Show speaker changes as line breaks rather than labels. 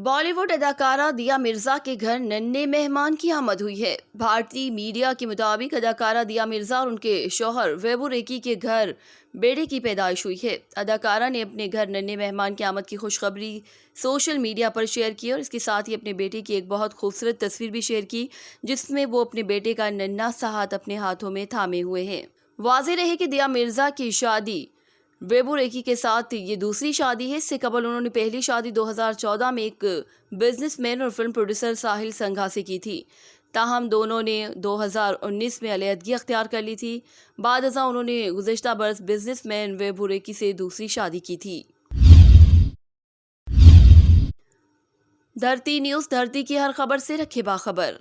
بالی would اداکارہ دیا مرزا کے گھر ننھے مہمان کی آمد ہوئی ہے۔ بھارتی میڈیا کے مطابق اداکارہ دیا مرزا اور ان کے شوہر ویبو ریکی کے گھر بیٹے کی پیدائش ہوئی ہے۔ اداکارہ نے اپنے گھر ننھے مہمان کی آمد کی خوشخبری سوشل میڈیا پر شیئر کی اور اس کے ساتھ ہی اپنے بیٹے کی ایک بہت خوبصورت تصویر بھی شیئر کی، جس میں وہ اپنے بیٹے کا ننھا سا ہاتھ اپنے ہاتھوں میں تھامے ہوئے ہیں۔ واضح رہے کہ دیا مرزا کی شادی ویبو ریکی کے ساتھ یہ دوسری شادی ہے۔ اس سے قبل انہوں نے پہلی شادی 2014 میں ایک بزنس مین اور فلم پروڈیوسر ساحل سنگھا سے کی تھی، تاہم دونوں نے 2019 میں علیحدگی اختیار کر لی تھی۔ بعد ازاں انہوں نے گزشتہ برس بزنس مین ویبو ریکی سے دوسری شادی کی تھی۔ دھرتی نیوز، دھرتی کی ہر خبر سے رکھے باخبر۔